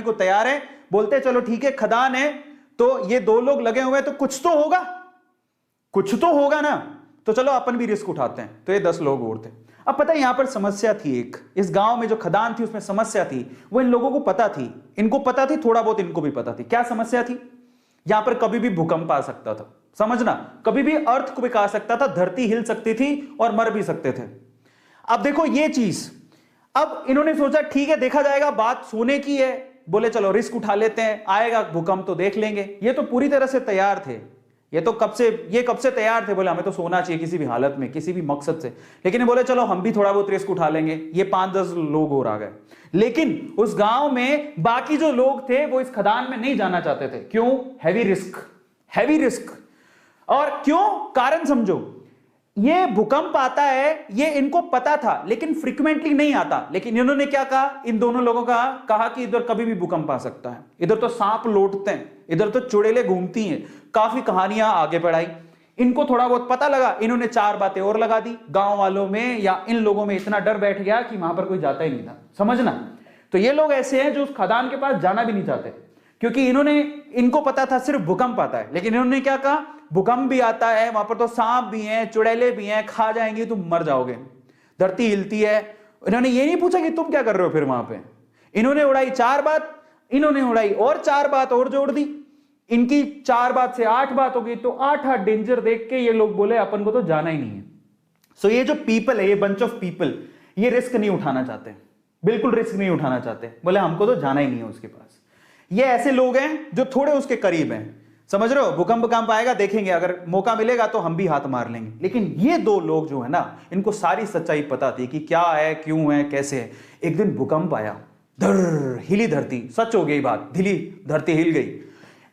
को तैयार है, बोलते हैं चलो ठीक है खदान है तो ये दो लोग लगे हुए हैं तो कुछ तो होगा, कुछ तो होगा ना, तो चलो अपन भी रिस्क उठाते हैं। तो ये 10 लोग और थे। अब पता है यहां पर समस्या थी, एक इस गांव में जो खदान थी उसमें समस्या थी, वो इन लोगों को पता थी, इनको पता थी, थोड़ा बहुत इनको भी पता थी। क्या समस्या थी? यहां पर कभी भी भूकंप आ सकता था, समझना, कभी भी अर्थक्वेक आ सकता था, धरती हिल सकती थी और मर भी सकते थे। अब देखो ये चीज, अब इन्होंने सोचा ठीक है देखा जाएगा, बात सोने की है, बोले चलो रिस्क उठा लेते हैं, आएगा भूकंप तो देख लेंगे। ये तो पूरी तरह से तैयार थे, ये कब से तैयार थे, बोले हमें तो सोना चाहिए किसी भी हालत में, किसी भी मकसद से। लेकिन बोले चलो हम भी थोड़ा बहुत रिस्क उठा लेंगे। ये 5-10 लोग और आ गए, लेकिन उस गांव में बाकी जो लोग थे वो इस खदान में नहीं जाना चाहते थे। क्यों? Heavy risk, heavy risk. और क्यों? कारण समझो, ये भूकंप आता है ये इनको पता था, लेकिन फ्रीक्वेंटली नहीं आता। लेकिन इन्होंने क्या कहा, इन दोनों लोगों का कहा कि इधर कभी भी भूकंप आ सकता है, इधर तो सांप लौटते हैं, इधर तो चुड़ैलें घूमती हैं, काफी कहानियां आगे बढ़ाई। इनको थोड़ा बहुत पता लगा, इन्होंने 4 बातें और लगा दी। गांव वालों में या इन लोगों में इतना डर बैठ गया कि वहां पर कोई जाता ही नहीं था, समझना। तो ये लोग ऐसे हैं जो उस खदान के पास जाना भी नहीं चाहते, क्योंकि इनको पता था सिर्फ भूकंप आता है। लेकिन इन्होंने क्या कहा, भूकंप भी आता है, वहां पर तो सांप भी हैं, चुड़ैलें भी हैं, खा जाएंगी, तुम मर जाओगे, धरती हिलती है। इन्होंने ये नहीं पूछा कि तुम क्या कर रहे हो फिर वहां पे। इन्होंने उड़ाई 4 बात, इन्होंने उड़ाई और 4 बात और जोड़ दी। इनकी 4 बात से 8 बात हो गई, तो 8 डेंजर देख के ये लोग बोले अपन को तो जाना ही नहीं है। सो ये जो पीपल है, ये बंच ऑफ पीपल, ये रिस्क नहीं उठाना चाहते, बिल्कुल रिस्क नहीं उठाना चाहते, बोले हमको तो जाना ही नहीं है उसके पास। ये ऐसे लोग हैं जो थोड़े उसके करीब हैं, समझ रहे हो, भूकंप आएगा देखेंगे, अगर मौका मिलेगा तो हम भी हाथ मार लेंगे। लेकिन ये 2 लोग जो है ना, इनको सारी सच्चाई पता थी कि क्या है, क्यों है, कैसे है। एक दिन भूकंप आया, धर हिली धरती, सच हो गई बात, धरती हिल गई।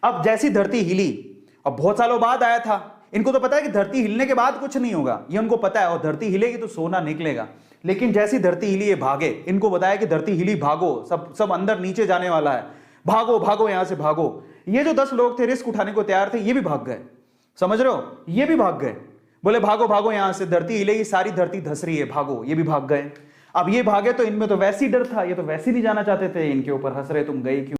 अब जैसी धरती हिली, अब बहुत सालों बाद आया था, इनको तो पता है कि धरती हिलने के बाद कुछ नहीं होगा, ये उनको पता है, और धरती हिलेगी तो सोना निकलेगा। लेकिन जैसी धरती हिली ये भागे, इनको बताया कि धरती हिली भागो, सब अंदर नीचे जाने वाला है, भागो भागो यहां से भागो। ये जो 10 लोग थे रिस्क उठाने को तैयार थे, ये भी भाग गए, समझ रहे हो, ये भी भाग गए, बोले भागो भागो यहां से, धरती हिलेगी, सारी धरती धस रही है, भागो। ये भी भाग गए। अब ये भागे तो इनमें तो वैसे ही डर था, ये तो वैसे ही नहीं जाना चाहते थे, इनके ऊपर हंस रहे तुम गए क्यों।